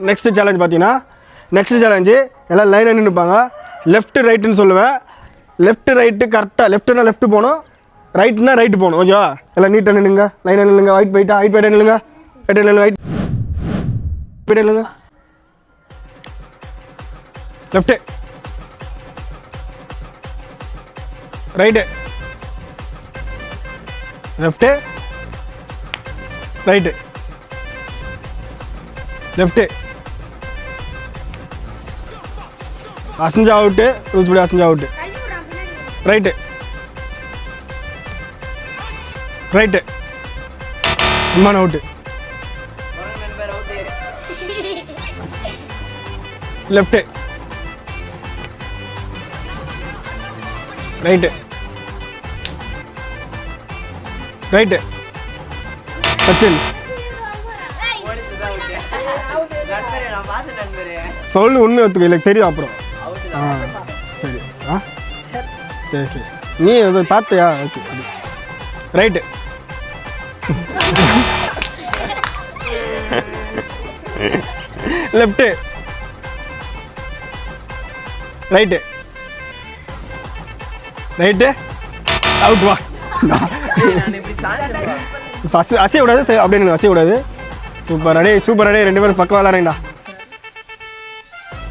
Next challenge பார்த்தீங்கன்னா next challenge எல்லாம் லைனாக நின்றுப்பாங்க. லெஃப்ட் ரைட்டுன்னு சொல்லுவேன். லெஃப்ட் ரைட்டு கரெக்டாக லெஃப்ட்டுனா லெஃப்ட் போகணும், ரைட்னா ரைட்டு போகணும். ஓகேவா? எல்லாம் நீட்டாக நில்லுங்க, லைனாக நில்லுங்க. ஹைட் வெயிட்டாக நில்லுங்க, ஹைட் நில்லுங்க, ஹைட் வெயிட்டாக நில்லுங்க. Left right left right left அசஞ்சு அவுட்டு, ரூல்ஸ்படி அசஞ்சு அவுட்டு. ரைட்டு ரைட்டு விமான out. Left right right Sachin. சொல்லு ஒன்று ஒத்துக்க எனக்கு தெரியும். அப்புறம் சரி சரி நீ அதை பார்த்தியா? Okay right left right right out. வா அசைய விடாது, சரி அப்படின்னு அசைய விடாது. சூப்பர் அடே சூப்பர் அடே, 2 பேரும் பக்கம் விளாட்றீங்கடா.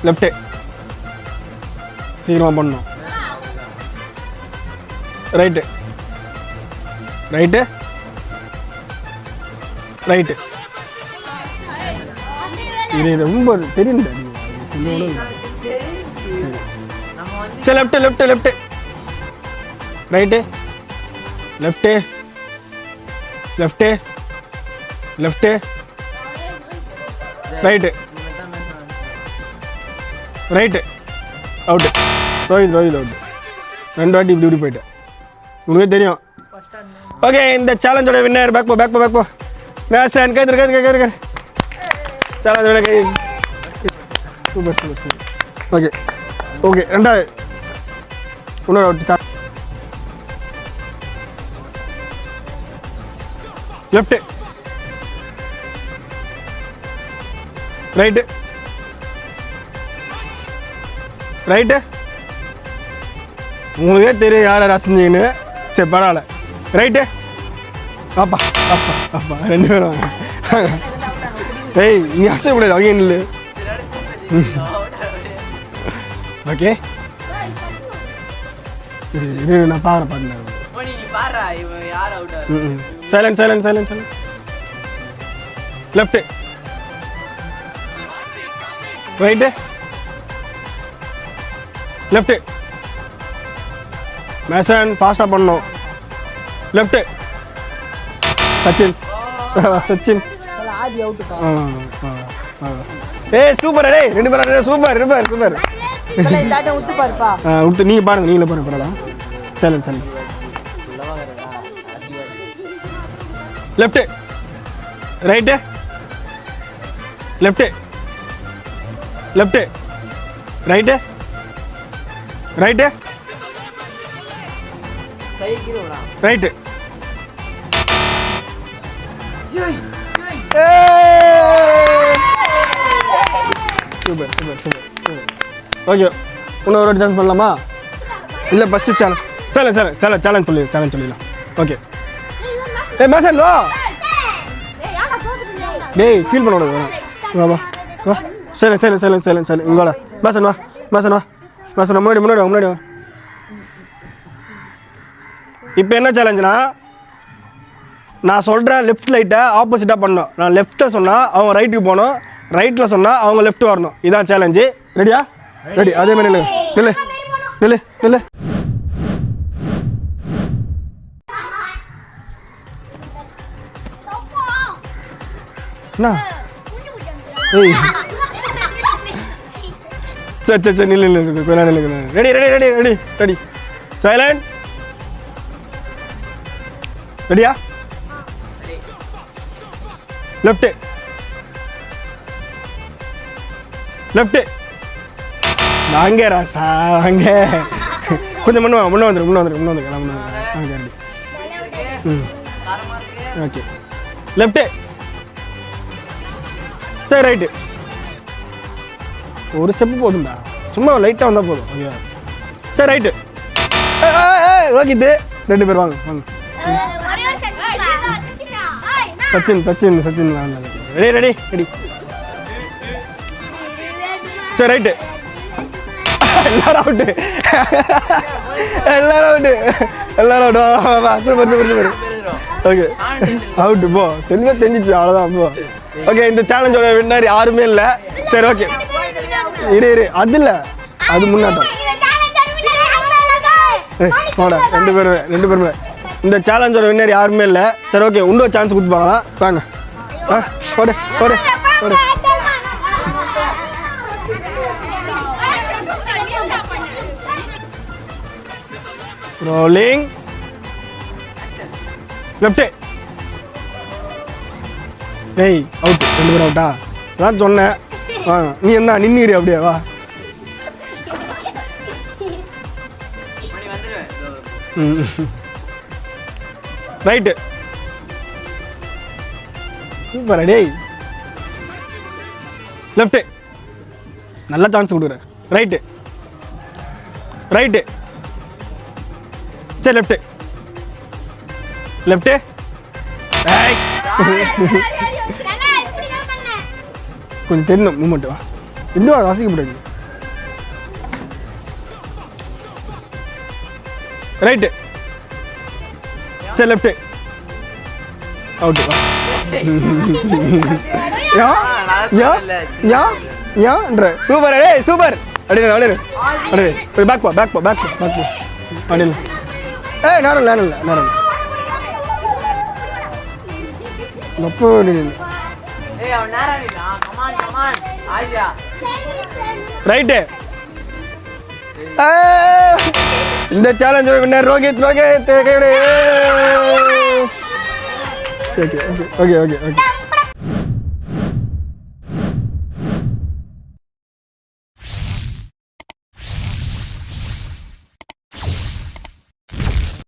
லெஃப்ட்டு சீக்கிரமாக பண்ணணும். ரைட்டு ரைட்டு ரைட்டு இது ரொம்ப தெரியும்டா. சரி left left left right left left left right right out. Rohit out. 2 வாட்டி இப்படி போயிட்டேன். உனக்கே தெரியும். ஓகே, இந்த சேலஞ்சோட வின்னர் பேக் போ மேசன் கேட்குற சேலஞ்ச் விட கை. சூப்பர் ஓகே 2வது இன்னொரு அவுட்டு. லெஃப்ட்டு ரைட்டு ரைட்டு உங்களுக்கே தெரியும் யார் அசஞ்சின்னு. சரி பரவாயில்ல. ரைட்டு அப்பா 2 பேரும் வாங்க. ஏய் நீ அசைக்கூடாது, அவங்க இல்லை. ஓகே இது நான் பார்த்தேன். Silence left right left Mason ஃபாஸ்ட்டாக பண்ணணும். லெஃப்ட்டு சச்சின் ஏய் சூப்பர் அடே, 2 பேரும் சூப்பர் விட்டு நீங்கள் பாருங்க, நீங்களே பாருங்க. பரவாயில்ல. Silence left right left right right super okay, இன்னொரு வாட்டி சான்ஸ் பண்ணலாமா? இல்லை ஃபஸ்ட்டு சேலஞ்ச் சொல்லிடலாம். ஓகே மேசன் வா. டேய் ஃபீல் பண்ண விடாது. வா சரி இங்கோட மேசன் வா முன்னாடி வா. இப்போ என்ன சேலஞ்சுனா, நான் சொல்கிறேன் லெஃப்ட் லைட்டை ஆப்போசிட்டாக பண்ணணும். நான் லெஃப்ட்டை சொன்னால் அவங்க ரைட்டுக்கு போகணும், ரைட்டில் சொன்னால் அவங்க லெஃப்ட் வரணும். இதான் சேலஞ்சு. ரெடியா? ரெடி. அதே மாதிரி நில்லு. என்ன ஏய் சரி நில்லு. Ready silent. ரெடியா? லெஃப்ட் வாங்க ராசா வாங்க. கொஞ்சம் முன்ன வந்துரு. ஓகே லெஃப்ட் சரி ரைட்டு ஒரு ஸ்டெப்பு போதும்டா, சும்மா லைட்டாக வந்தால் போதும். ஓகே சரி ரைட்டு. ரோஹித் 2 பேர் வாங்க வாங்க. Sachin Sachin Sachin ready ready ready. சரி ரைட்டு. எல்லாரும் அவுட்டு, எல்லாரும் அவுட்டு, எல்லாரும் out. Super super super. Okay out போ, தெளிவாக தெரிஞ்சிச்சு அவ்வளோதான் போ. ஓகே இந்த சேலஞ்சோட வின்னர் யாருமே இல்லை. சரி ஓகே இரு இரு, அது இல்லை அது முன்னாட்டம். போடா 2 பேருமே இந்த சேலஞ்சோட வின்னர் யாருமே இல்லை. சரி ஓகே இன்னொரு சான்ஸ் கொடுப்பாங்களா வாங்க. போடு போடு போடு. Rolling left. டேய் அவுட், 2 பேர் அவுட்டா? நான் சொன்னேன் வாங்க. நீ என்ன நின்னுக்கிறியா அப்படியே வா. ரைட்டு சூப்பரா டேய். லெஃப்ட் நல்ல சான்ஸ் கொடுக்குறேன். Right right. சரி லெஃப்ட் லெஃப்ட். கொஞ்சம் தெரியணும் மூமெண்ட். வா இன்னும் வாசிக்கப்படாது. ரைட்டு சரி left out. யான்ற super day super. அப்படியே அப்படியே அப்படியே பேக் போ பேக் போ பேக் போ பேக் போ அப்படியே. நேரம் நேரம் இல்லை நேரம் அப்போ ரைட்டு. இந்த சேலஞ்சோட winner Rohit. Rohit okay okay okay okay.